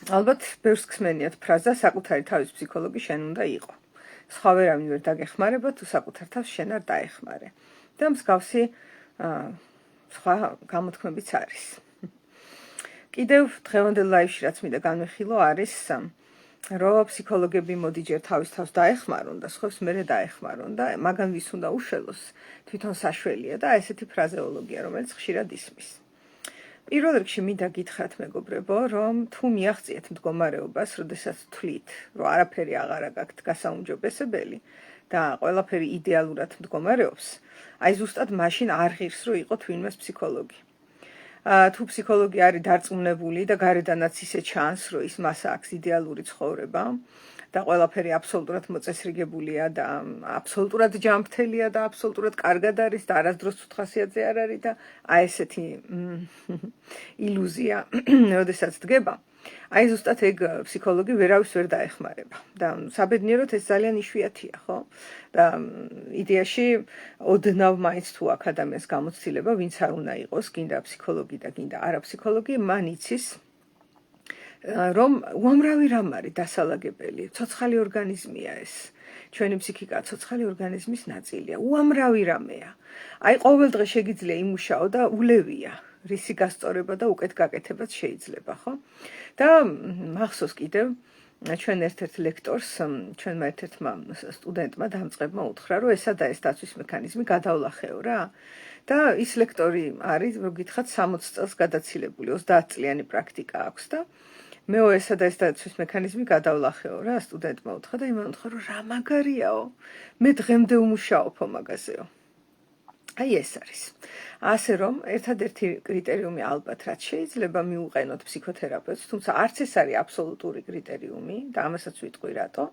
ალბათ ბევრს გსმენიათ ფრაზა საკუთარი თავის ფსიქოლოგი შენ უნდა იყო. სხვა ვერავინ ვერ დაგეხმარება თუ საკუთარ თავს შენ არ დაეხმარე. და მსგავსი სხვა გამოთქმებიც არის. კიდევ დღევანდელ ლაივში რაც მინდა განვიხილო არის რომ ფსიქოლოგები მოდიჯერ თავის თავს დაეხმარონ და სხვებს მერე დაეხმარონ და მაგან ვის უნდა უშველოს თვითონ საშველია და ესეთი ფრაზეოლოგია რომელიც ხშირად ისმის. პირველ რიგში მინდა გითხრათ მეგობრებო, რომ თუ მიაღწიეთ მდგომარეობას, როდესაც თვლით, რომ არაფერი აღარ გაქვთ გასაუმჯობესებელი და ყველაფერი იდეალურად მდგომარეობს, აი ზუსტად მაშინ არ ღირს რომ იყოთ ვინმეს ფსიქოლოგი. თუ ფსიქოლოგი არის დარწმუნებული და გარედანაც ისე ჩანს, რომ ის მას აქვს იდეალური ცხოვრება და ყველაფერი აბსოლუტურად მოწესრიგებულია და აბსოლუტურად ჯანმრთელია და აბსოლუტურად კარგად არის და არასდროს ცუთხასიათზე არ არის და აი ესეთი ილუზია, როდესაც დგება, აი ზუსტად ეგ ფსიქოლოგი ვერავის ვერ დაეხმარება და საბედნიეროდ ეს ძალიან იშვიათია, ხო? და იდეაში ოდნავ მაინც თუ აქ ადამიანს გამოცდილება, ვინც არ უნდა იყოს, გინდა ფსიქოლოგი და გინდა არაფსიქოლოგი, მან იცის რომ უამრავი რამ არის დასალაგებელი, ცოცხალი ორგანიზმია ეს. ჩვენი ფსიქიკა ცოცხალი ორგანიზმის ნაწილია, უამრავი რამეა. აი ყოველ დღე შეგიძლია იმუშაო და ულევია, რისი გასწორება და უკეთ გაკეთებაც შეიძლება, ხო? და მახსოვს კიდევ ჩვენ ერთ-ერთ ლექტორს, ჩვენმა ერთ-ერთმა სტუდენტმა დამწყებმა უთხრა, რომ ესა და ეს დაცვის მექანიზმი გადავლახეო რა. და ის ლექტორი არის, რო გითხრათ 60 წელს გადაცილებული, 30 წლიანი პრაქტიკა აქვს და მეო ესა და ეს დაცვის მექანიზმი გადავლახეო რა, სტუდენტმა უთხრა და იმან უთხრა, რომ რა მაგარიაო, მე დღემდე უმუშაობ მაგაზეო. აი ეს არის. ასე რომ, ერთადერთი კრიტერიუმი ალბათ რაც შეიძლება მიუყენოთ ფსიქოთერაპევტს, თუმცა არც ეს არის აბსოლუტური კრიტერიუმი და ამასაც ვიტყვი რატო,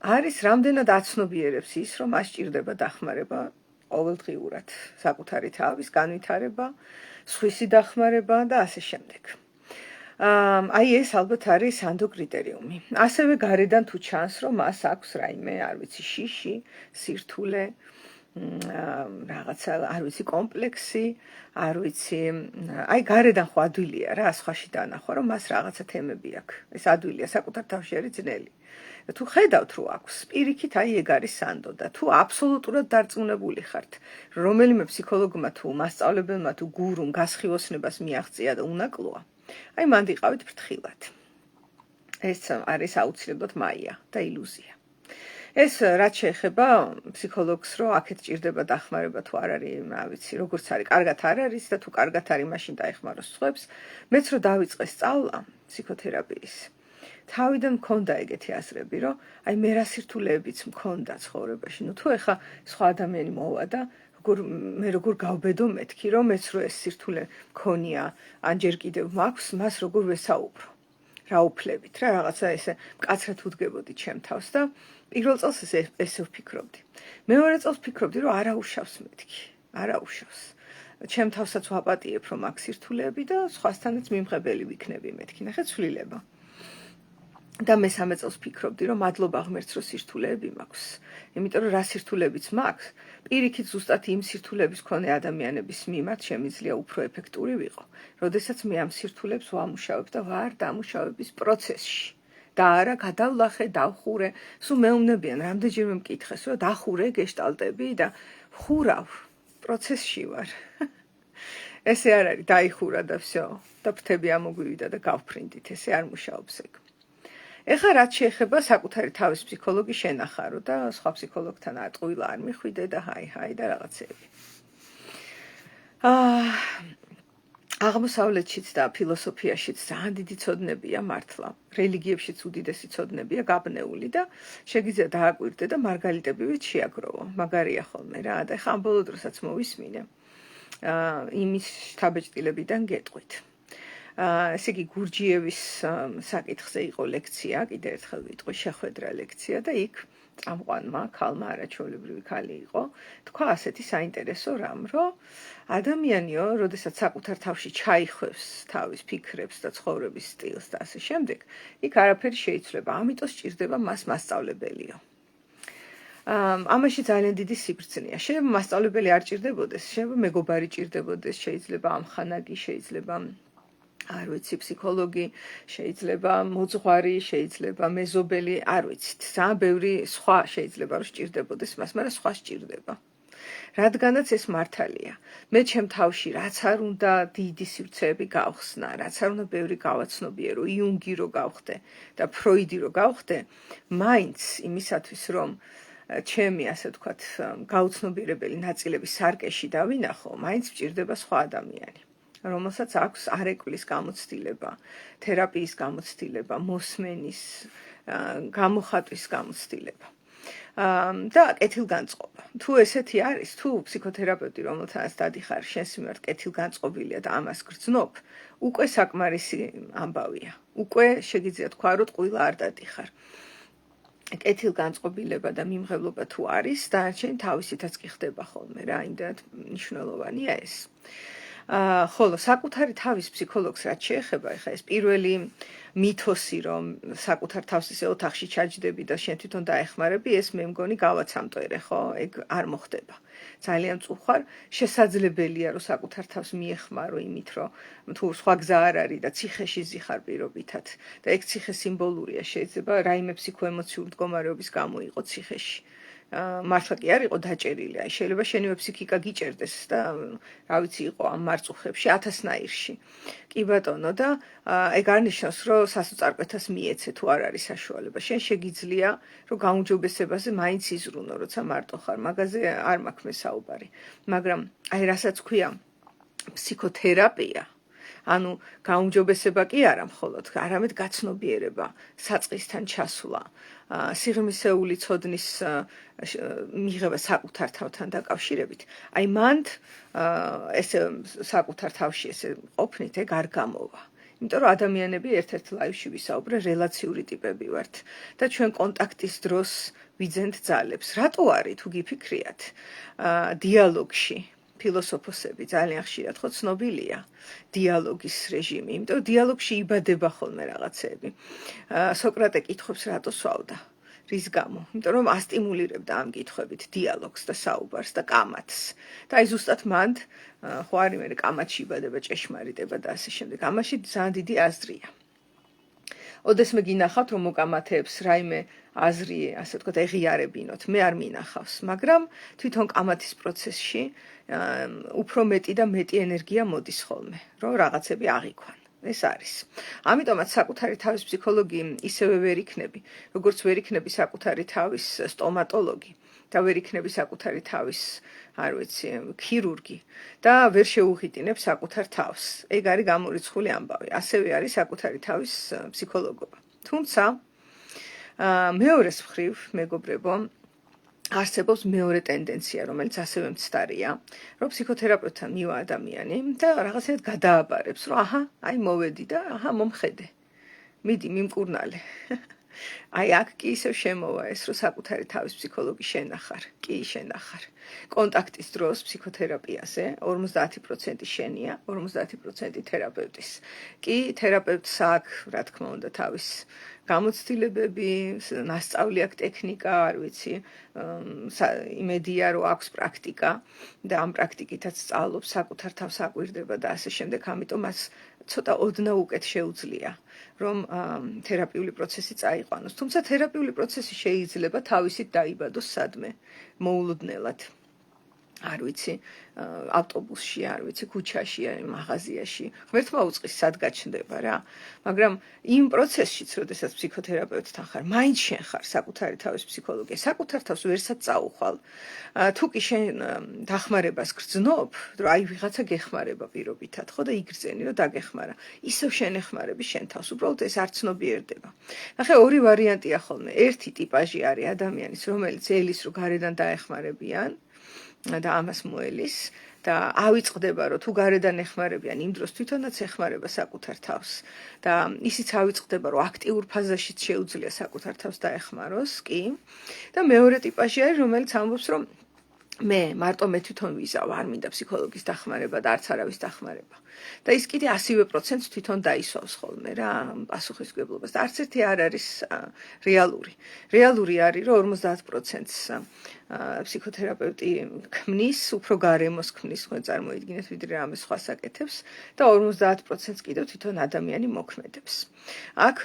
არის რამდენად აცნობიერებს ის, რომ მას სჭირდება დახმარება ყოველდღიურად, საკუთარი თავის განვითარება, სხვისი დახმარება და ასე შემდეგ. აი ეს ალბათ არის სანდო კრიტერიუმი. ასევე გარედან თუ ჩანს, რომ მას აქვს რაიმე, არ ვიცი, შიში, სირთულე, რაღაცა, არ ვიცი, კომპლექსი, არ ვიცი, აი გარედან ხო ადვილია რა, სხვაში დანახვა, რომ მას რაღაცა თემები აქვს. ეს ადვილია საკუთარ თავში არის ძნელი. და თუ ხედავთ, რომ აქვს, პირიქით აი ეგ არის სანდო და თუ აბსოლუტურად დარწმუნებული ხართ, რომელიმე ფსიქოლოგმა თუ მასწავლებელმა თუ გურუმ გასხივოსნებას მიაღწია და უნაკლოა, აი მანდ იყავით ფრთხილად. ეს არის აუცილებლად მაია და ილუზია. ეს რაც შეეხება ფსიქოლოგს, რომ აქეთ ჭირდება დახმარება თუ არ არის, რა ვიცი, როგორც არის, კარგად არ არის და თუ კარგად არის, მაშინ დაეხმაროს სხვებს, მეც რომ დავიწყე სწავლა ფსიქოთერაპიის, თავიდან მქონდა ეგეთი აზრები, რომ აი მე რა სირთულეებიც მქონდა ცხოვრებაში. ნუ თუ ეხა სხვა ადამიანი მოვა და მე როგორ გავბედო მეთქი, რომ მეც რო ეს სირთულე მქონია, ან ჯერ კიდევ მაქვს, მას როგორ ვესაუბრო. რა უფლებით, რა რაღაცა ესე მკაცრად უდგებოდი ჩემ თავს და პირველ წელს ესე ვფიქრობდი. მეორე წელს ვფიქრობდი, რომ არა უშავს მეთქი, არა უშავს. ჩემ თავსაც ვაპატიებ, რომ აქ სირთულეები და სხვასთანაც მიმღებელი ვიქნები მეთქი. ნახე ცვლილება. და მესამე წელს ვფიქრობდი, რომ მადლობა ღმერთს, რომ სირთულეები მაქვს. იმიტომ რომ რა სირთულეებიც მაქვს, პირიქით ზუსტად იმ სირთულეების მქონე ადამიანების მიმართ შემიძლია უფრო ეფექტური ვიყო. როდესაც მე ამ სირთულეებს ვამუშავებ და ვარ დამუშავების პროცესში. და არა გადავლახე, დავხურე, სულ მეუბნებიან რამდენჯერმე მკითხეს, რომ დახურე გეშტალტები და ხურავ, პროცესში ვარ. ესე არ არის, დაიხურა და всё, და ფრთები ამოგვივიდა და გავფრინდით, ესე არ მუშაობს ეგ. ეხლა რაც შეეხება საკუთარი თავის ფსიქოლოგი შენახარო და სხვა ფსიქოლოგთან ატყუილა არ მიხვიდე და ჰაი და რაღაცეები. აღმოსავლეთშიც და ფილოსოფიაშიც ძალიან დიდი ცოდნებია მართლა. რელიგიებშიც უდიდესი ცოდნებია გაბნეული და შეგიძლია დააკვირდე და მარგალიტებივით შეაგროვო. მაგარია ხოლმე რა და ეხლა ამ ბოლო დროსაც მოვისმინე. იმის შთაბეჭდილებიდან გეტყვით. ესე იგი გურჯიევის საკითხზე იყო ლექცია, კიდე ერთხელ ვიტყვი, შეხვედრა ლექცია და იქ წამყვანმა ქალმა, არაჩვეულებრივი ქალი იყო, თქვა ასეთი საინტერესო რამ, რომ ადამიანიო, როდესაც საკუთარ თავში ჩაიხვევს თავის ფიქრებს და ცხოვრების სტილს და ასე შემდეგ, იქ არაფერი შეიცვლება, ამიტომ სჭირდება მას მასწავლებელიო. ამაში ძალიან დიდი სიბრძნეა. შეიძლება მასწავლებელი არ ჭირდებოდეს, შეიძლება მეგობარი ჭირდებოდეს, შეიძლება ამხანაგი, შეიძლება არ ვიცი, ფსიქოლოგი, შეიძლება მოძღვარი, შეიძლება მეზობელი, არ ვიცით. ძალიან ბევრი სხვა შეიძლება რომ სჭირდებოდეს მას, მაგრამ სხვა სჭირდება. რადგანაც ეს მართალია. მე ჩემ თავში რაც არ უნდა დიდი სივრცეები გავხსნა, რაც არ უნდა ბევრი გავაცნობიერო, იუნგი რო გავხდე და ფროიდი რო გავხდე, მაინც იმისათვის რომ ჩემი ასე ვთქვათ გაუცნობიერებელი ნაწილები სარკეში დავინახო, მაინც მჭირდება სხვა ადამიანი. რომელსაც აქვს არეკვლის გამოცდილება, თერაპიის გამოცდილება, მოსმენის, გამოხატვის გამოცდილება. და კეთილგანწყობა. თუ ესეთი არის, თუ ფსიქოთერაპევტი, რომელთანაც დადიხარ, შენს მიმართ კეთილგანწყობილია და ამას გრძნობ, უკვე საკმარისი ამბავია. უკვე შეგიძლია თქვა, რომ ტყუილა არ დადიხარ. კეთილგანწყობილება და მიმღებლობა თუ არის, დანარჩენი თავისითაც კი ხდება ხოლმე რა, იმდენად მნიშვნელოვანია ეს. ხოლო საკუთარი თავის ფსიქოლოგს რაც შეეხება, ეხლა ეს პირველი მითოსი, რომ საკუთარ თავს ისე ოთახში ჩაჯდები და შენ თვითონ დაეხმარები, ეს მე მგონი გავაცამტვერე, ხო? ეგ არ მოხდება. ძალიან წუხარ, შესაძლებელია, რომ საკუთარ თავს მიეხმარო იმით, რომ თუ სხვა გზა არ არის და ციხეში ზიხარ პირობითად და ეგ ციხე სიმბოლურია, შეიძლება რაიმე ფსიქოემოციური მდგომარეობის გამო იყო ციხეში. მართლა კი არ იყო დაჭერილი, აი შეიძლება შენივე ფსიქიკა გიჭერდეს და რა ვიცი იყო ამ მარწუხებში 1000-ნაირში. კი ბატონო და ეგ არ ნიშნავს რომ სასოწარკვეთას მიეცე თუ არ არის საშუალება. შენ შეგიძლია რომ გაუმჯობესებაზე მაინც იზრუნო, როცა მარტო ხარ, მაგაზე არ მაქვს მე საუბარი. მაგრამ აი რასაც ქვია ფსიქოთერაპია, ანუ გაუმჯობესება კი არა მხოლოდ, არამედ გაცნობიერება, საწყისთან ჩასვლა, სიღრმისეული ცოდნის მიღება საკუთარ თავთან დაკავშირებით. აი მანდ ესე საკუთარ თავში ესე ყოფნით ეგ არ გამოვა. იმიტომ რომ ადამიანები ერთ-ერთ ლაივში ვისაუბრე, რელაციური ტიპები ვართ და ჩვენ კონტაქტის დროს ვიძენთ ძალებს. რატო არის თუ გიფიქრიათ? დიალოგში ფილოსოფოსები ძალიან ხშირად ხო ცნობილია დიალოგის რეჟიმი, იმიტომ რომ დიალოგში იბადება ხოლმე რაღაცეები. სოკრატე კითხობს რატო სვავდა? რის გამო? იმიტომ რომ ასტიმულირებდა ამ კითხვებით დიალოგს და საუბარს და კამათს. და აი ზუსტად მანდ ხო არის მე კამათში იბადება ჭეშმარიტება და ასე შემდეგ. ამაში ძალიან დიდი აზრია. ოდესმე გინახავთ რომ მოკამათეებს რაიმე აზრი, ასე ვთქვათ, ეღიარებინოთ, მე არ მინახავს, მაგრამ თვითონ კამათის პროცესში უფრო მეტი და მეტი ენერგია მოდის ხოლმე, რომ რაღაცები აღიქვან. ეს არის. ამიტომაც საკუთარი თავის ფსიქოლოგი ისევე ვერ იქნები, როგორც ვერ იქნები საკუთარი თავის სტომატოლოგი და ვერ იქნები საკუთარი თავის, არ ვიცი, ქირურგი და ვერ შეუღიტინებ საკუთარ თავს. ეგ არის გამორიცხული ამბავი. ასევე არის საკუთარი თავის ფსიქოლოგობა. თუმცა მეორეს მხრივ, მეგობრებო, არსებობს მეორე ტენდენცია, რომელიც ასევე მცდარია, რომ ფსიქოთერაპევტთან მივა ადამიანი და რაღაცეთ გადააბარებს, რომ აჰა, აი მოვედი და აჰა მომხედე. მიდი, მიმკურნალე. აი აქ კი ისევ შემოვა ეს, რომ საკუთარი თავის ფსიქოლოგი შენახარ, კი შენახარ. კონტაქტის დროს ფსიქოთერაპიაზე 50% შენია, 50% თერაპევტის. კი თერაპევტს აქვს, რა თქმა უნდა, თავის გამოცდილებები, მასწავლი აქვს ტექნიკა, არ ვიცი, იმედია რომ აქვს პრაქტიკა და ამ პრაქტიკითაც სწავლობს, საკუთარ თავს აკვირდება და ასე შემდეგ, ამიტომ მას ცოტა ოდნავ უკეთ შეუძლია, რომ თერაპიული პროცესი წაიყვანოს. თუმცა თერაპიული პროცესი შეიძლება თავისით დაიბადოს სადმე, მოულოდნელად. არ ვიცი, ავტობუსში, არ ვიცი, ქუჩაში, მაღაზიაში. ღმერთმა უწყის სად გაჩნდება რა. მაგრამ იმ პროცესშიც, როდესაც ფსიქოთერაპევტთან ხარ, მაინც შენ ხარ საკუთარი თავის ფსიქოლოგი. საკუთარ თავს ვერსად წაუხვალ. თუ კი შენ დახმარებას გრძნობ, რომ აი ვიღაცა გეხმარება პირობითად, ხო და იგრძენი რომ დაგეხმარა. ისევ შენ ეხმარები შენ თავს. უბრალოდ ეს არ ცნობიერდება. ნახე, ორი ვარიანტია ხოლმე. ერთი ტიპაჟი არის ადამიანის, რომელიც ელის რომ გარედან დაეხმარებიან და ამას მოელის და ავიწყდება რომ თუ გარედან ეხმარებიან იმ დროს თვითონაც ეხმარება საკუთარ თავს და ისიც ავიწყდება რომ აქტიურ ფაზაშიც შეუძლია საკუთარ თავს დაეხმაროს, კი. და მეორე ტიპაჟი არის, რომელიც ამბობს რომ მარტო მე თვითონ ვიზავ, არ მინდა ფსიქოლოგის დახმარება და არც არავის დახმარება. და ის კიდე 100% თვითონ დაისვავს ხოლმე რა პასუხისმგებლობას და არც ერთი არ არის რეალური. რეალური არის, რომ 50%-ს ფსიქოთერაპევტი ქმნის, უფრო გარემოს ქმნის, ხო წარმოიდგინეთ, ვიდრე რამე სხვა საკეთებს და 50%-ს კიდევ თვითონ ადამიანი მოქმედებს. აქ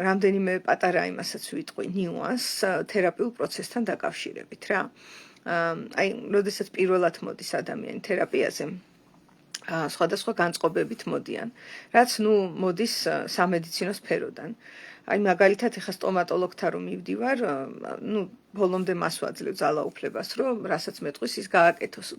რამდენიმე პატარა იმასაც ვიტყვი ნიუანს თერაპიულ პროცესთან დაკავშირებით რა. აი, როდესაც პირველად მოდის ადამიანი თერაპიაზე, სხვადასხვა განწყობებით მოდიან, რაც მოდის სამედიცინო სფეროდან. აი, მაგალითად, ეხლა სტომატოლოგთან რომ მივდივარ, ბოლომდე მას ვაძლევ ძალაუფლებას, რომ რასაც მეტყვის, ის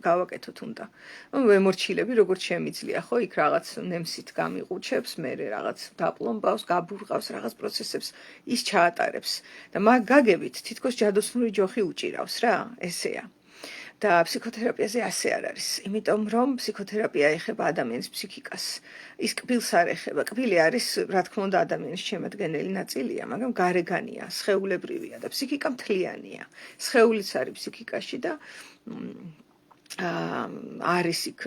გავაკეთოთ უნდა. ვემორჩილები, როგორც შემიძლია, ხო, იქ რაღაც ნემსით გამიყუჩებს, მერე რაღაც დაპლომბავს, გაბურღავს, რაღაც პროცესებს ის ჩაატარებს. და მაგ გაგებით თითქოს ჯადოსნური ჯოხი უჭირავს რა, ესეა. და ფსიქოთერაპიაზე ასე არ არის, იმიტომ რომ ფსიქოთერაპია ეხება ადამიანის ფსიქიკას. ის კბილს არ ეხება. კბილი არის, რა თქმა უნდა, ადამიანის შემადგენელი ნაწილია, მაგრამ გარეგანია, სხეულებრივია და ფსიქიკა მთლიანია. სხეულიც არის ფსიქიკაში და არის იქ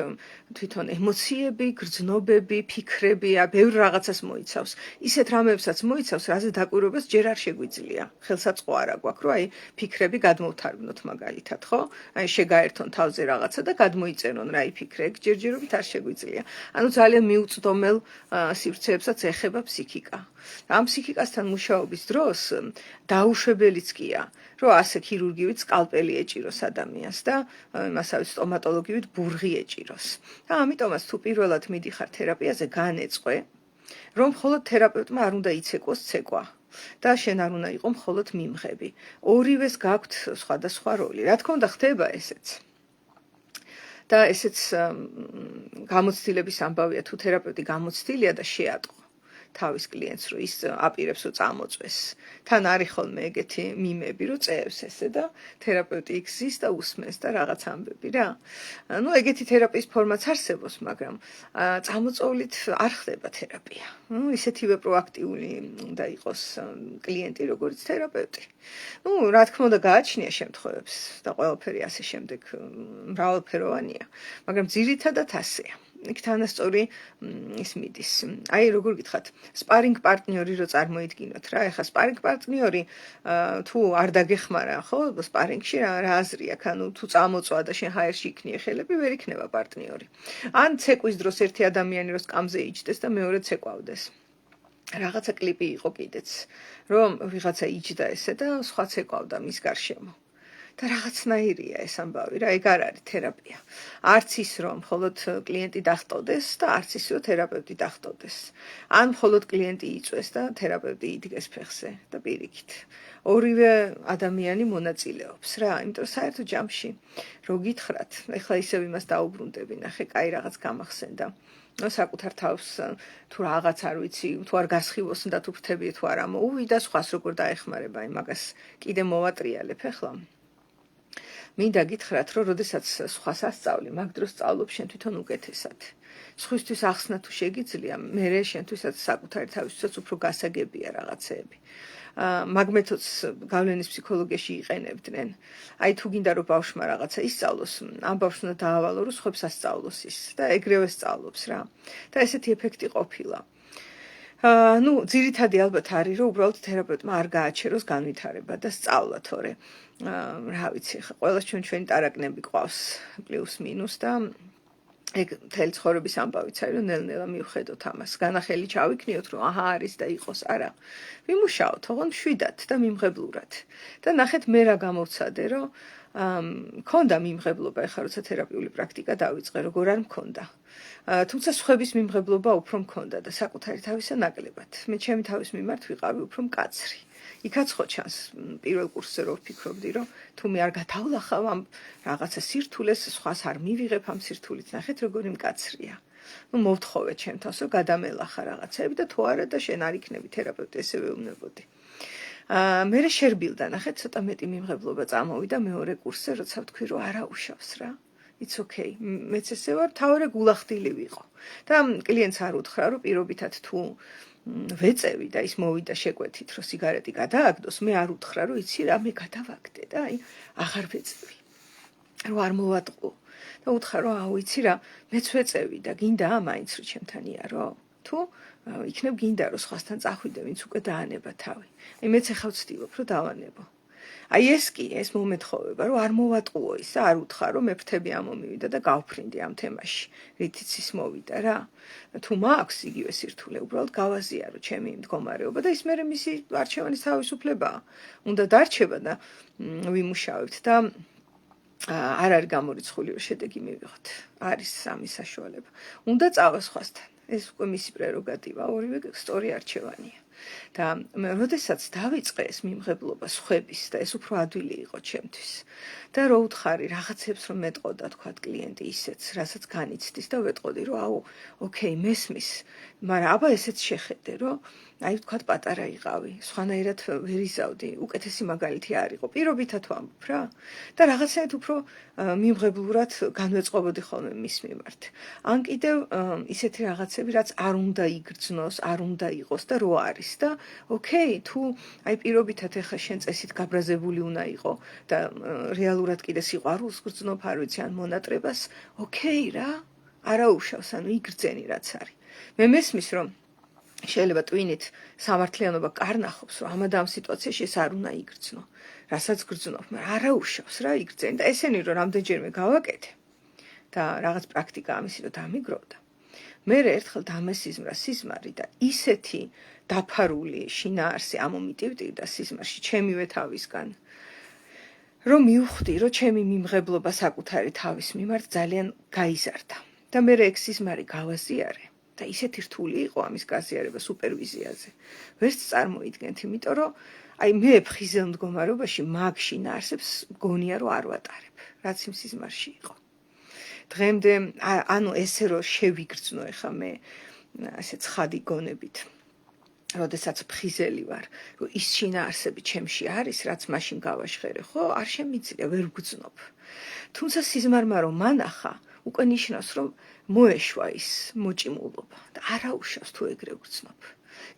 თვითონ ემოციები, გრძნობები, ფიქრები, ბევრ რაღაცას მოიცავს. ისეთ რამებსაც მოიცავს, რაზე დაკვირვებას ჯერ არ შეგვიძლია. ხელსაწყო არ აქვს, რომ აი ფიქრები გადმოვთარგმნოთ მაგალითად, ხო? აი შეგაერთონ თავზე რაღაცა და გადმოიწერონ რა იფიქრე, ჯერჯერობით არ შეგვიძლია. ანუ ძალიან მიუწვდომელ სივრცეებსაც ეხება ფსიქიკა. ამ ფსიქიკასთან მუშაობის დროს დაუშვებელიც კია, რომ ასე ქირურგივით სკალპელი ეჭიროს ადამიანს და მასავე სტომატოლოგივით ბურღი ეჭიროს. და ამიტომაც თუ პირველად მიდიხარ თერაპიაზე, განეწყვე, რომ მხოლოდ თერაპევტმა არ უნდა იცეკვოს ცეკვა და შენ არ უნდა იყო მხოლოდ მიმღები. ორივეს გაქვთ სხვადასხვა როლი. რა თქმა უნდა, ხდება ესეც. და ესეც გამოცდილების ამბავია, თუ თერაპევტი გამოცდილია და შეატყო თავის კლიენტს, რომ ის აპირებს რომ წამოწვეს. თან არის ხოლმე ეგეთი მიმები, რომ წერს ესე და თერაპევტი იქ და უსმენს და რაღაც ამბები რა. ეგეთი თერაპიის ფორმაც არსებობს, მაგრამ წამოწოვლით არ ხდება თერაპია. ისეთივე პროაქტიული უნდა იყოს კლიენტი, როგორც თერაპევტი. რა თქმა უნდა, გააჩნია შემთხვევებს და ყველაფერი ასე შემდეგ მრავალფეროვანია, მაგრამ ძირითადად ასეა. იქ თანასწორი ის მიდის. აი, როგორ გითხრათ, სპარინგ პარტნიორი რო წარმოიდგინოთ რა, ეხლა სპარინგ პარტნიორი თუ არ დაგეხმარა, ხო, სპარინგში რა აზრი აქვს, ანუ თუ წამოწვა და შენ ჰაერში იქნიე ხელები, ვერ იქნება პარტნიორი. ან ცეკვის დროს ერთი ადამიანი რო სკამზე იჯდეს და მეორე ცეკვავდეს. რაღაცა კლიპი იყო კიდეც, რომ ვიღაცა იჯდა ესე და სხვა ცეკვავდა მის გარშემო. და რაღაცნაირია ეს ამბავი რა, ეგ არ არის თერაპია. არც ის რომ მხოლოდ კლიენტი დახტოვდეს და არც ის რომ თერაპევტი დახტოვდეს. ან მხოლოდ კლიენტი იწვეს და თერაპევტი იდგეს ფეხზე და პირიქით. ორივე ადამიანი მონაწილეობს რა, იმიტომ საერთო ჯამში რო გითხრათ, ეხლა ისევ იმას დაუბრუნდები, ნახე, კაი რაღაც გამახსენდა. საკუთარ თავს თუ რაღაც არ ვიცი, თუ არ გასხივოს და თუ ფრთები თუ არ ამოუვიდა, სხვას როგორ დაეხმარება, იმაგას კიდე მოვატრიალებ ახლა. მინდა გითხრათ, რომ როდესაც სხვას ასწავლი, მაგ დროს სწავლობ შენ თვითონ უკეთესად. სხვისთვის ახსნა თუ შეგიძლია, მერე შენთვისაც საკუთარი თავისთვისაც უფრო გასაგებია რაღაცეები. მაგ მეთოდს გავლენის ფსიქოლოგიაში იყენებდნენ. აი თუ გინდა რომ ბავშვმა რაღაცა ისწავლოს, ამ ბავშვს უნდა დაავალო, რომ სხვებს ასწავლოს ის და ეგრევე სწავლობს რა. და ესეთი ეფექტი ყოფილა. ძირითადი ალბათ არის, რომ უბრალოდ თერაპევტმა არ გააჩეროს განვითარება და სწავლა, თორე რა ვიცი, ყველას ჩვენი ტარაკნები ყავს პლუს მინუს და ეგ მთელი ცხოვრების ამბავიც არის, რომ ნელ-ნელა მივხედოთ ამას. განახელი ჩავიქნიოთ, რომ აჰა არის და იყოს, არა. ვიმუშაოთ, ოღონდ მშვიდად და მიმღებლურად. და ნახეთ მე რა გამოვცადე, რომ მქონდა მიმღებლობა, ეხლა როცა თერაპიული პრაქტიკა დავიწყე, როგორ არ მქონდა. თუმცა სხვების მიმღებლობა უფრო მქონდა და საკუთარი თავისა ნაკლებად. მე ჩემი თავის მიმართ ვიყავი უფრო მკაცრი. იქაც ხო ჩანს პირველ კურსზე რო ვფიქრობდი, რომ თუ მე არ გადავლახავ ამ რაღაცა სირთულეს, სხვას არ მივიღებ ამ სირთულით, ნახეთ როგორი მკაცრია. მოვთხოვე ჩემ თავს, რომ გადამელახა რაღაცები და თუ არა და შენ არ იქნები თერაპევტი, ესევე უნებოდი. მერე შერბილდა, ნახეთ, ცოტა მეტი მიმღებლობა წამოვიდა მეორე კურსზე, როცა ვთქვი, რომ არა უშავს რა. It's okay. მეც ესე ვარ, თავარე გულახდილი ვიყო. და კლიენტს არ უთხრა, რომ პირობითად თუ ვეწევი და ის მოვიდა შეკვეთით, რომ სიგარეტი გადააგდოს, მე არ უთხრა, რომ იცი რა, მე გადავაგდე და აი აღარ ვეწევი. რომ არ მოვატყო და უთხრა რომ აუ იცი რა მეც ვეწევი და გინდა მაინც რომ ჩემთან იარო თუ იქნებ გინდა რომ სხვასთან წახვიდე ვინც უკვე დაანება თავი აი მეც ახლა ვცდილობ რომ დავანებო აი ეს კი ეს მომეთხოვება რომ არ მოვატყუო ის და არ უთხრა რომ მე ფრთები ამომივიდა და გავფრინდი ამ თემაში რითიც ის მოვიდა რა თუ მაქვს იგივე სირთულე უბრალოდ გავაზიარო ჩემი მდგომარეობა და ის მე მისი არჩევანის თავისუფლებაა უნდა დარჩება და ვიმუშავებთ და არ არის გამორიცხული რომ შედეგი მივიღოთ არის სამი საშუალება უნდა წავა სხვასთან ეს უკვე მისი პრეროგატივა ორივე სწორი არჩევანია და მე როდესაც დავიწყე ეს მიმღებლობა სხვების და ეს უფრო ადვილი იყო ჩემთვის და რო უთხარი რაღაცებს რომ მეტყოდა თქვა კლიენტი ისეც რასაც განიცდის და ვეტყოდი რომ აუ ოკეი მესმის მაგრამ აბა ესეც შეხედე რომ აი თქვა პატარა იყავი სხვანაირად ვერ იზავდი უკეთესი მაგალითი არ იყო პირობითად ვამბობ რა და რაღაცაით უფრო მიმღებლურად განვეწყობოდი ხოლმე მის მიმართ ან კიდევ ისეთი რაღაცები რაც არ უნდა იგრძნოს არ უნდა იყოს და რო არის და ოკეი თუ აი პირობითად ეხა შენ წესით გაბრაზებული უნდა იყო და რეალურად კიდე სიყვარულს გრძნობ არ ვიცი ან მონატრებას ოკეი რა არაუშავს ანუ იგრძენი რაც არის მე მესმის რომ შეიძლება ტვინით სამართლიანობა კარნახობს რომ ამ სიტუაციაში ეს არ უნდა იგრძნო რასაც გრძნობ მაგრამ არაუშავს რა იგრძენი და ესენი რომ რამდენჯერმე გავაკეთე და რაღაც პრაქტიკა ამისი რომ დამიგროვდა მე ერთხელ დამესიზმრა სიზმარი და ისეთი დაფარული შინაარსი ამომიტივტივდა სიზმარში ჩემივე თავისგან რომ მივხვდი რომ ჩემი მიმღებლობა საკუთარი თავის მიმართ ძალიან გაიზარდა და მე ეგ სიზმარი გავაზიარე და ისეთი რთული იყო ამის გაზიარება სუპერვიზიაზე ვერც წარმოიდგენთ იმიტომ რომ აი მე ფხიზელ მდგომარეობაში მაგ შინაარსებს გონია რომ არ ვატარებ რაც იმ სიზმარში იყო დღემდე ანუ ესე რომ შევიგრძნო ეხა მე ასე ცხადი გონებით როდესაც ფხიზელი ვარ რომ ის შინაარსები ჩემში არის რაც მაშინ გავაშხერე ხო არ შემიძლია ვერ ვგრძნობ თუმცა სიზმარმა რომ მანახა უკვე ნიშნავს რომ მოეშვა ის მოჭიმულობა და არაუშავს თუ ეგრე ვგრძნობ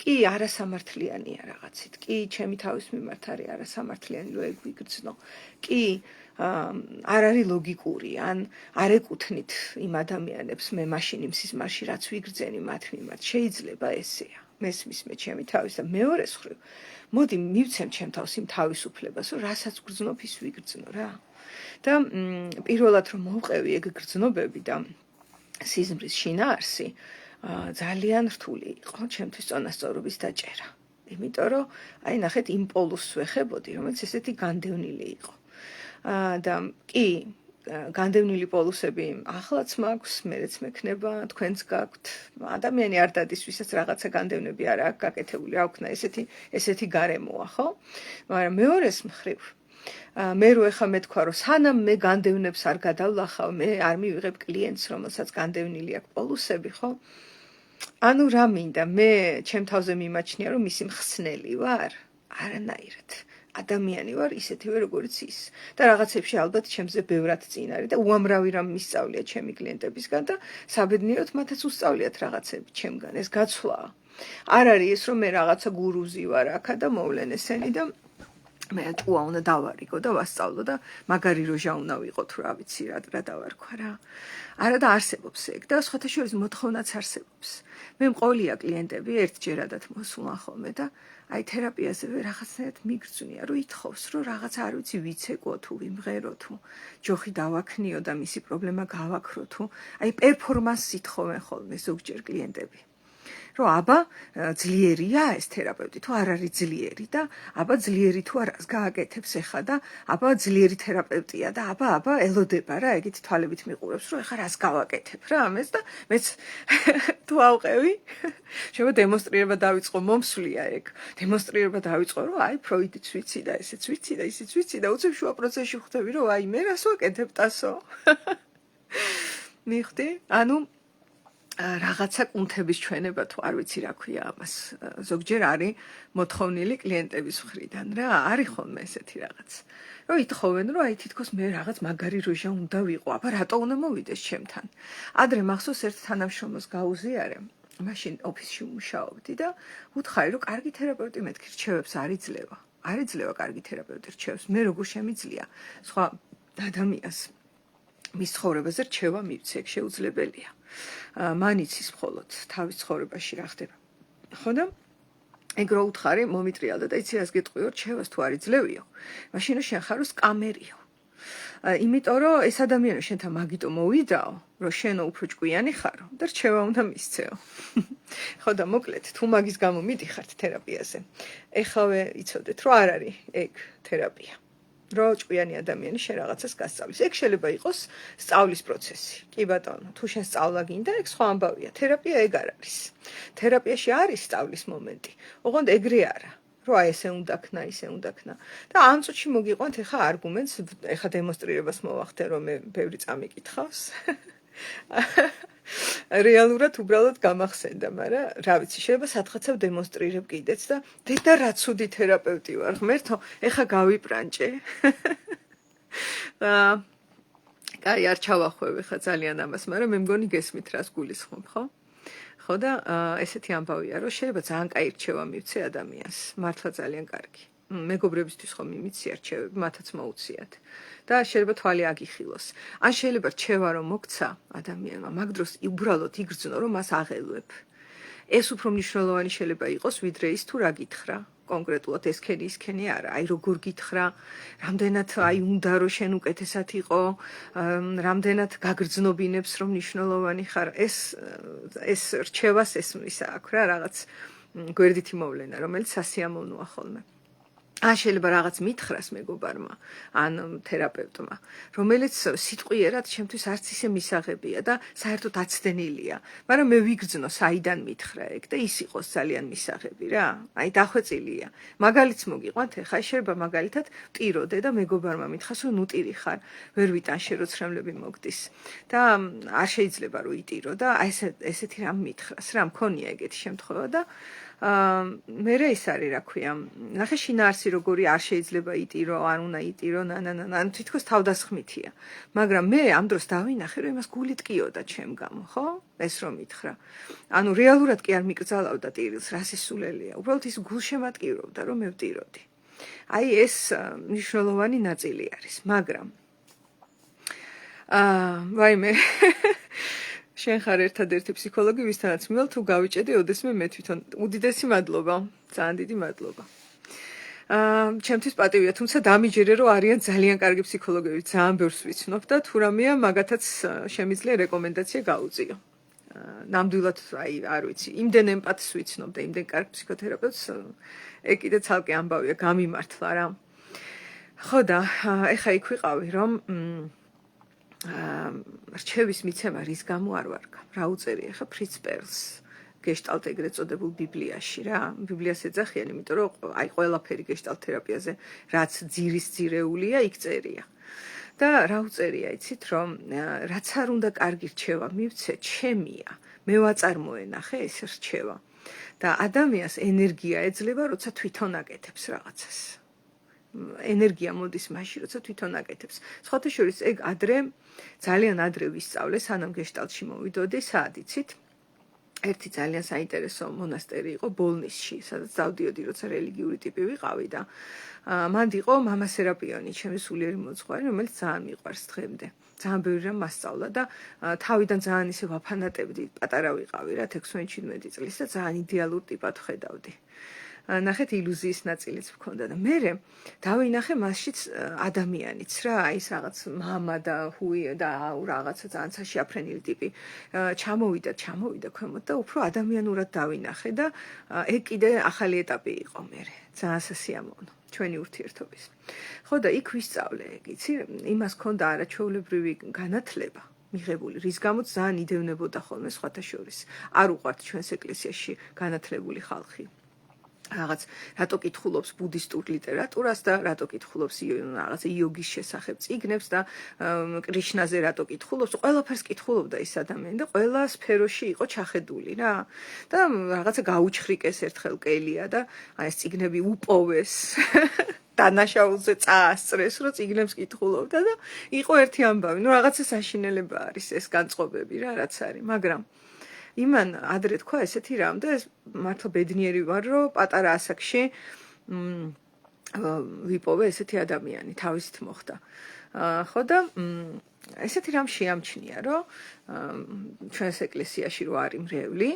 კი არასამართლიანია რაღაცით კი ჩემი თავის მიმართ არის არასამართლიანი რომ ეგ ვიგრძნო კი არ არის ლოგიკური ან არ ეკუთვნით იმ ადამიანებს მე მაშინ იმ სიზმარში რაც ვიგრძენი მათ მიმართ შეიძლება ესეა მესმის მე ჩემი თავის და მეორე მხრივ მოდი მივცემ ჩემ თავს იმ თავისუფლებას რომ რასაც გრძნობ ის ვიგრძნო რა და პირველად რომ მოვყევი ეგ გრძნობები და სიზმრის შინაარსი ძალიან რთული იყო ჩემთვის წონასწორობის დაჭერა იმიტომ რომ აი ნახეთ იმ პოლუსს ვეხებოდი რომელიც ესეთი განდევნილი იყო და კი განდევნილი პოლუსები ახლაც მაქვს მეც მექნება თქვენც გაქვთ ადამიანი არ დადის ვისაც რაღაცა განდევნები არ აქვს გაკეთებული რა ვქნა ესეთი გარემოა ხო მაგრამ მეორეს მხრივ მე რო ეხა მეთქვა რომ სანამ მე განდევნებს არ გადავლახავ მე არ მივიღებ კლიენტს რომელსაც განდევნილი აქვს პოლუსები ხო ანუ რა მინდა მე ჩემ თავზე მიმაჩნია რომ მისი მხსნელი ვარ არანაირად ადამიანი ვარ ისეთივე როგორც ის და რაღაცებში ალბათ ჩემზე ბევრად წინ არის და უამრავი რამ მისწავლია ჩემი კლიენტებისგან და საბედნიეროდ მათაც უსწავლიათ რაღაცები ჩემგან ეს გაცვლაა არ არის ეს რომ მე რაღაცა გურუზი ვარ აქა და მოვლენ ესენი და მე ჭუა უნდა დავარიგო და ვასწავლო და მაგარი როჟა უნდა ვიყოთ რა ვიცი რა დავარქვა რა არა და არსებობს ეგ და სხვათა შორის მოთხოვნაც არსებობს მე მყოლია კლიენტები ერთჯერადად მოსულან ხოლმე და აი თერაპიაზე რაღაცნაირად მიგრძნია რომ ითხოვს რომ რაღაც არ ვიცი ვიცეკო თუ ვიმღერო თუ ჯოხი დავაქნიო და მისი პრობლემა გავაქრო თუ აი პერფორმანსს ითხოვენ ხოლმე ზოგჯერ კლიენტები რომ აბა ძლიერია ეს თერაპევტი თუ არ არის ძლიერი და აბა ძლიერი თუ არას გააკეთებს ეხა და აბა ძლიერი თერაპევტია და აბა ელოდება რა ეგეთ თვალებით მიყურებს რომ ეხა რას გავაკეთებ რა ამას და მეც თუ ავყევი შეიძლება დემონსტრირება დავიწყო მომსვლია ეგ დემონსტრირება დავიწყო რომ აი ფროიდიც ვიცი და ესეც ვიცი და ისიც ვიცი და უცებ შუა პროცესში ხვდები რომ აი მე რას ვაკეთებ ტასო მიხდი ანუ რაღაცა კუნთების ჩვენება თუ არ ვიცი რა ქვია ამას ზოგჯერ არის მოთხოვნილი კლიენტების მხრიდან რა არის ხოლმე ესეთი რაღაც რომ ითხოვენ რომ აი თითქოს მე რაღაც მაგარი როჟა უნდა ვიყო აბა რატო უნდა მოვიდეს ჩემთან ადრე მახსოვს ერთ თანამშრომელს გაუზიარე მაშინ ოფისში ვმუშაობდი და უთხარი რომ კარგი თერაპევტი მეთქი რჩევებს არ იძლევა კარგი თერაპევტი რჩევს მე როგორ შემიძლია სხვა ადამიანს მის ცხოვრებაზე რჩევა მივცე, ეგ შეუძლებელია. მან იცის მხოლოდ თავის ცხოვრებაში რა ხდება. ხო და ეგ რო უთხარი მომიტრიალდა და იცი რას გეტყვიო, რჩევას თუ არ იძლევიო, მაშინ შენ ხარ სკამერიო. იმიტომ რომ ეს ადამიანი შენთან მაგიტო მოვიდაო, რომ შენო უფრო ჭკვიანი ხარო და რჩევა უნდა მისცეო. ხო და მოკლედ, თუ მაგის გამო მიდიხართ თერაპიაზე, ეხავე იცოდეთ, რომ არ არის ეგ თერაპია. რომ ჭკვიანი ადამიანი შენ რაღაცას გასწავლის. ეგ შეიძლება იყოს სწავლის პროცესი. კი ბატონო, თუ შენ სწავლა გინდა, ეგ სხვა ამბავია. თერაპია ეგ არ არის. თერაპიაში არის სწავლის მომენტი. ოღონდ ეგრე არა. რომ აი ესე უნდა ქნა, ისე უნდა ქნა. და ამ წუთში მოგიყვანთ ეხა არგუმენტს, ეხა დემონსტრირებას მოვახდე, რომ მე ბევრი წამიკითხავს. რეალურად უბრალოდ გამახსენდა, მაგრამ რა ვიცი, შეიძლება სათხაცა ვდემონსტრირებ კიდეც და დედა რა ცუდი თერაპევტი ვარ, ღმერთო, ეხა გავიპრანჭე. კაი, არ ჩავახვევ ეხა ძალიან ამას, მაგრამ მე მგონი გესმით რას გულისხმობ, ხო? ხო და ესეთი ამბავია, რომ შეიძლება ძალიან კაი რჩევა მივცე ადამიანს, მართლა ძალიან კარგი. მეგობრებისთვის ხომ მიმიცია რჩევები, მათაც მოუციათ. და შეიძლება თვალი აგიხილოს. ან შეიძლება რჩევა რომ მოგცა ადამიანმა, მაგ დროს უბრალოდ იგრძნო, რომ მას აღელვებ. ეს უფრო მნიშვნელოვანი შეიძლება იყოს, ვიდრე ის თუ რა გითხრა. კონკრეტულად ეს ქენი ის ქენი არა, აი როგორ გითხრა, რამდენად აი უნდა რომ შენ უკეთესად იყო, რამდენად გაგრძნობინებს რომ მნიშვნელოვანი ხარ. ეს რჩევას ესმის აქ რა რაღაც გვერდითი მოვლენა, რომელიც სასიამოვნოა ხოლმე. ან შეიძლება რაღაც მითხრას მეგობარმა, ან თერაპევტმა, რომელიც სიტყვიერად ჩემთვის არც ისე მისაღებია და საერთოდ აცდენილია, მაგრამ მე ვიგრძნო საიდან მითხრა ეგ და ის იყოს ძალიან მისაღები რა. აი დახვეწილია. მაგალითს მოგიყვანთ ეხა, შეიძლება მაგალითად ვტიროდე და მეგობარმა მითხრას, რომ ნუტირი ხარ, ვერ ვიტანშე რო ცრემლები მოგდის. და არ შეიძლება რომ იტირო და აი ესეთი რამ მითხრას რა, მქონია ეგეთი შემთხვევა და მე ის არის რა ქვია, ნახე შინაარსი როგორი არ შეიძლება იტირო, არ უნდა იტირო, ან თითქოს თავდასხმითია. მაგრამ მე ამ დროს დავინახე, რომ იმას გული ტკიოდა ჩემ გამო, ხო? ეს რომ მითხრა. ანუ რეალურად კი არ მიკრძალავდა ტირილს, რას ისულელია. უბრალოდ ის გულშემატკივრობდა, რომ მე ვტიროდი. აი ეს მნიშვნელოვანი ნაწილი არის, მაგრამ ვაიმე შენ ხარ ერთადერთი ფსიქოლოგი, ვისთანაც მივალ თუ გავიჭედი, ოდესმე მე თვითონ უდიდესი მადლობა, ძალიან დიდი მადლობა. ჩემთვის პატივია, თუმცა დამიჯერე, რომ არიან ძალიან კარგი ფსიქოლოგები, ძალიან ბევრს ვიცნობ და თუ რამეა, მაგათაც შემიძლია რეკომენდაცია გაუწიო. ნამდვილად, აი, არ ვიცი, იმდენ ემპათს ვიცნობ და იმდენ კარგ ფსიქოთერაპევტს, ეგ კიდე ცალკე ამბავია, გამიმართლა რა. ხო და ეხა იქ ვიყავი, რომ რჩევის მიცემა რის გამო არ ვარგა. რა უწერია ხა ფრიც პერლს გეშტალტ ეგრეთ წოდებულ ბიბლიაში რა. ბიბლიას ეძახიან, იმიტომ რომ აი ყველაფერი გეშტალტ თერაპიაზე რაც ძირის ძირეულია, იქ წერია. და რა უწერია, იცით, რომ რაც არ უნდა კარგი რჩევა მივცე, ჩემია. მე ვაწარმოენახე ეს რჩევა. და ადამიანს ენერგია ეძლევა, როცა თვითონ აკეთებს რაღაცას. ენერგია მოდის მაშინ, როცა თვითონ აკეთებს. სხვათა შორის ეგ ძალიან ადრე ვისწავლე, სანამ გეშტალტში მოვიდოდი, სად იცით? ერთი ძალიან საინტერესო მონასტერი იყო ბოლნისში, სადაც დავდიოდი, როცა რელიგიური ტიპი ვიყავი და მანდ იყო მამა სერაპიონი, ჩემი სულიერი მოძღვარი, რომელიც ძალიან მიყვარს დღემდე. ძალიან ბევრი რამ მასწავლა და თავიდან ძალიან ისე ვაფანატებდი, პატარა ვიყავი რა, 16-17 წლის და ძალიან იდეალურ ტიპად ხედავდი. ნახეთ ილუზიის ნაწილიც მქონდა და მე დავინახე მასშიც ადამიანიც რა, ის რაღაც მამა და ჰუი და რაღაცა ძალიან საშიაფრენილი ტიპი ჩამოვიდა ქვემოთ და უფრო ადამიანურად დავინახე და ეგ კიდე ახალი ეტაპი იყო მე, ძალიან სასიამოვნო ჩვენი ურთიერთობის. ხო და იქ ვისწავლე ეგ, იცი, იმას ქონდა არაჩვეულებრივი განათლება მიღებული, რის გამოც ძალიან იდევნებოდა ხოლმე სხვათა შორის. არ უყვართ ჩვენს ეკლესიაში განათლებული ხალხი. რაღაც რატო კითხულობს ბუდისტურ ლიტერატურას და რატო კითხულობს რაღაც იოგის შესახებ წიგნებს და კრიშნაზე რატო კითხულობს, ყველაფერს კითხულობდა ის ადამიანი და ყველა სფეროში იყო ჩახედული რა. და რაღაცა გაუჩხრიკეს ერთხელ კელია და აი ეს წიგნები უპოვეს. დანაშაულზე წაასწრეს, რომ წიგნებს კითხულობდა და იყო ერთი ამბავი, ნუ რაღაცა საშინელება არის ეს განწყობები რა, რაც არის, მაგრამ იმან ადრე თქვა ესეთი რამ და ეს მართლა ბედნიერი ვარ, რომ პატარა ასაკში ვიპოვე ესეთი ადამიანი, თავისით მოხდა. ხო და ესეთი რამ შეამჩნია, რომ ჩვენს ეკლესიაში რო არის მრევლი,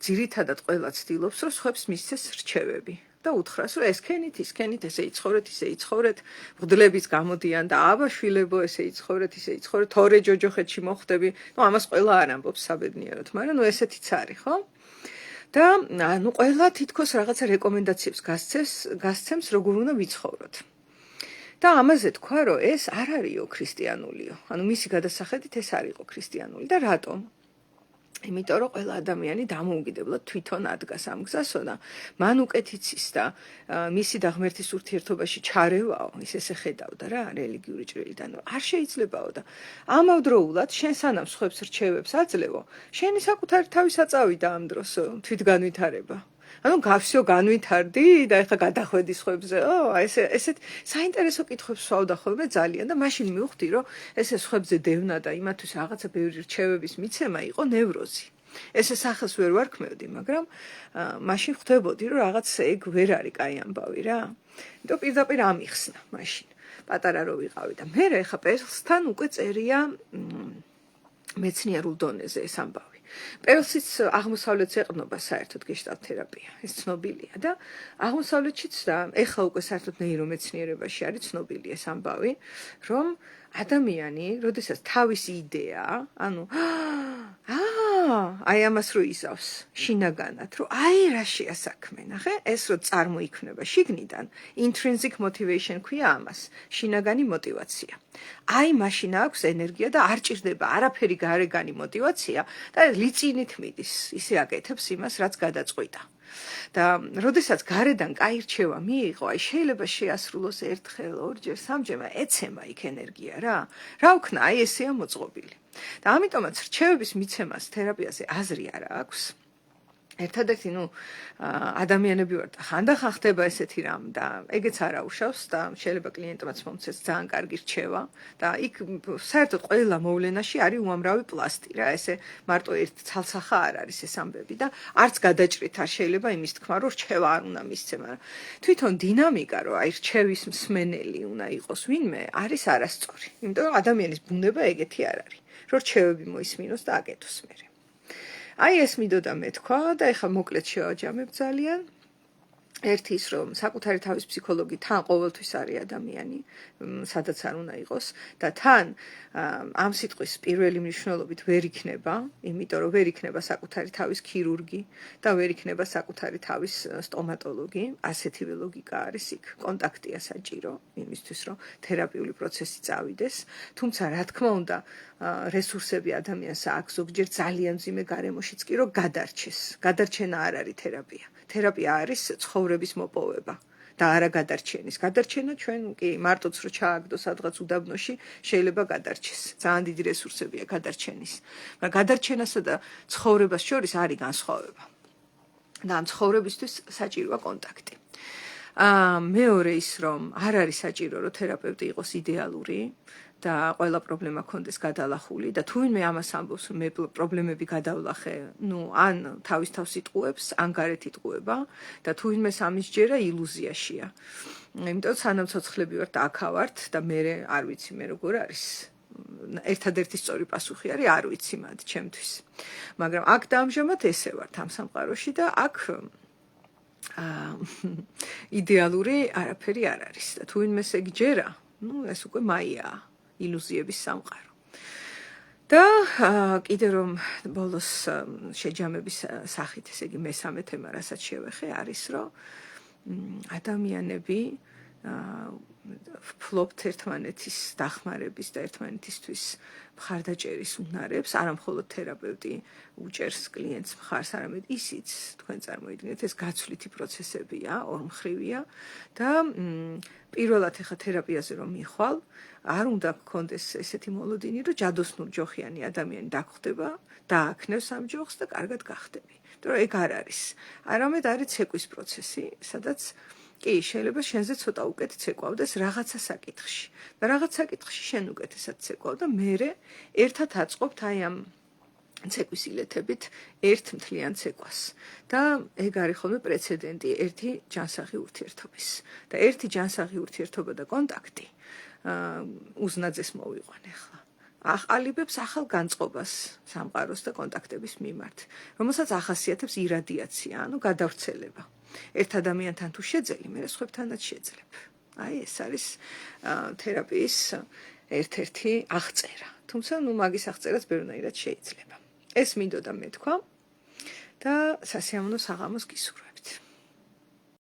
ძირითადად ყველა ცდილობს, რომ სხვებს მისცეს რჩევები. და უთხრას, რომ ესქენით, ისქენით, ესე იცხოვრეთ, ისე იცხოვრეთ, მღვდლების გამოდიან და აბაშვილებო, ესე იცხოვრეთ, ისე იცხოვრეთ, თორე ჯოჯოხეთში მოხვდები. ამას ყველა არ ამბობს საბედნიეროდ, მაგრამ ესეთიც არის, ხო? და ყველა თითქოს რაღაცა რეკომენდაციებს გასცემს, როგორ უნდა ვიცხოვროთ. და ამაზე თქვა, რომ ეს არ არისო ქრისტიანულიო. მისი გადასახედით ეს არ იყო ქრისტიანული და რატომ? იმიტომ რომ ყველა ადამიანი დამოუკიდებლად თვითონ ადგას ამ გზასო და მან უკეთ იცის და მისი და ღმერთის ურთიერთობაში ჩარევაო, ის ესე ხედავდა რა რელიგიური ჭრილიდან, რომ არ შეიძლებაო და ამავდროულად შენ სანამ სხვებს რჩევებს აძლევო, შენი საკუთარი თავის აწავიდა ამ დროს თვითგანვითარება. გავსიო განვითარდი და ეხლა გადახვედი სხვებზეო, ესეთ საინტერესო კითხვებს ვსვავდა ხოლმე ძალიან და მაშინ მივხვდი, რომ ესე სხვებზე დევნა და იმათვის რაღაცა ბევრი რჩევების მიცემა იყო ნევროზი. ესე სახელს ვერ ვარქმევდი, მაგრამ მაშინ ხვდებოდი, რომ რაღაც ეგ ვერ არის კაი ამბავი რა. იმიტომ პირდაპირ ამიხსნა მაშინ. პატარა რო ვიყავი და მე ეხლა პერსთან უკვე წერია მეცნიერულ დონეზე ეს ამბავი. პერსიც აღმოსავლეთს ეყრდნობა საერთოდ გეშტალტ თერაპია, ეს ცნობილია და აღმოსავლეთშიც და ეხლა უკვე საერთოდ ნეირომეცნიერებაში არის ცნობილი ეს ამბავი, რომ ადამიანი, როდესაც თავისი იდეა, აი ამას რო იზავს შინაგანად, რომ აი რაშია საქმე, ნახე, ეს რო წარმოიქმნება შიგნიდან, intrinsic motivation ქვია ამას, შინაგანი мотиваცია. აი მაშინ აქვს ენერგია და არ ჭირდება არაფერი გარეგანი мотиваცია და ლიწინით მიდის, ისე აკეთებს იმას, რაც გადაწყვიტა. და როდესაც გარედან კაი რჩევა მიიღო, აი შეიძლება შეასრულოს ერთხელ, ორჯერ, სამჯერ, ეცემა იქ ენერგია რა. რა ვქნა, აი ესეა მოწყობილი. და ამიტომაც რჩევების მიცემას თერაპიაზე აზრი არ აქვს. ერთადერთი ადამიანები ვართ, ხანდახან ხდება ესეთი რამ და ეგეც არ აუშავს და შეიძლება კლიენტებმაც მომცეს ძალიან კარგი რჩევა და იქ საერთოდ ყველა მოვლენაში არის უამრავი პლასტი რა, ესე მარტო ერთ ცალსახა არ არის ეს ამბები და არც გადაჭრით არ შეიძლება იმის თქმა, რომ რჩევა არ უნდა მისცე, მაგრამ თვითონ დინამიკა, რომ აი რჩევის მსმენელი უნდა იყოს ვინმე, არის არასწორი. იმიტომ რომ ადამიანის ბუნება ეგეთი არ არის, რომ რჩევები მოისმინოს და აკეთოს მერე. აი ეს მინდოდა მეთქვა და ეხლა მოკლედ შევაჯამებ ძალიან. ერთი ის რომ საკუთარი თავის ფსიქოლოგი თან ყოველთვის არის ადამიანი, სადაც არ უნდა იყოს და თან ამ სიტყვის პირველი მნიშვნელობით ვერ იქნება, იმიტომ რომ ვერ იქნება საკუთარი თავის ქირურგი და ვერ იქნება საკუთარი თავის სტომატოლოგი, ასეთივე ლოგიკა არის იქ. კონტაქტია საჭირო იმისთვის, რომ თერაპიული პროცესი წავიდეს, თუმცა რა თქმა უნდა, რესურსები ადამიანს აქვს ზოგჯერ ძალიან მძიმე გარემოშიც კი რომ გადარჩეს. გადარჩენა არ არის თერაპია. თერაპია არის ცხოვრების მოპოვება და არა გადარჩენის. გადარჩენა ჩვენ კი მარტოც რო ჩააგდო სადღაც უდაბნოში შეიძლება გადარჩეს. ძალიან დიდი რესურსებია გადარჩენის. მაგრამ გადარჩენასა და ცხოვრებას შორის არის განსხვავება. და ამ ცხოვრებისთვის საჭიროა კონტაქტი. მეორე ის რომ არ არის საჭირო რომ თერაპევტი იყოს იდეალური და ყველა პრობლემა ქონდეს გადალახული და თუ ვინმე ამას ამბობს რომ მე პრობლემები გადავლახე, ან თავის თავს იტყუებს, ან გარეთ იტყუება და თუ ვინმე ამის ჯერა ილუზიაშია. იმიტომ სანამ ცოცხლები ვართ, აქა ვართ და მე არ ვიცი მე როგორ არის. ერთადერთი სწორი პასუხი არის არ ვიცი მათ ჩემთვის. მაგრამ აქ და ამჟამად ესე ვართ ამ სამყაროში და აქ იდეალური არაფერი არ არის და თუ ვინმე ეგჯერა, ეს უკვე მაიაა. ილუზიების სამყარო. და კიდე რომ ბოლოს შეჯამების სახით, ესე იგი მესამე თემა, რასაც შევეხე, არის რომ ადამიანები ფლობთ ერთმანეთის დახმარების და ერთმანეთისთვის მხარდაჭერის უნარებს, არა მხოლოდ თერაპევტი უჭერს კლიენტს მხარს, არამედ ისიც, თქვენ წარმოიდგინეთ, ეს გაცვლითი პროცესებია, ორმხრივია და პირველად ეხა თერაპიაზე რომ მიხვალ, არ უნდა გქონდეს ესეთი მოლოდინი, რომ ჯადოსნურ ჯოხიანი ადამიანი დაგხვდება, დააქნევს ამ ჯოხს და კარგად გახდები. იმიტომ რომ ეგ არ არის. არამედ არის ცეკვის პროცესი, სადაც კი, შეიძლება შენზე ცოტა უკეთ ცეკვავდეს რაღაცა საკითხში. და რაღაც საკითხში შენ უკეთესად ცეკვავ და მერე ერთად აწყობთ აი ამ ცეკვის ილეთებით ერთ მთლიან ცეკვას. და ეგ არის ხოლმე პრეცედენტი ერთი ჯანსაღი ურთიერთობის. და ერთი ჯანსაღი ურთიერთობა და კონტაქტი უზნაძეს მოვიყვანე ახლა. აყალიბებს ახალ განწყობას სამყაროს და კონტაქტების მიმართ, რომელსაც ახასიათებს ირადიაცია, ანუ გადავრცელება. ერთ ადამიანთან თუ შეძელი, მე სხვებთანაც შეძლებ. აი ეს არის თერაპიის ერთ-ერთი აღწერა. თუმცა მაგის აღწერაც ბევრნაირად შეიძლება. ეს მინდოდა მეთქვა და სასიამოვნო საღამოს გისურვებ.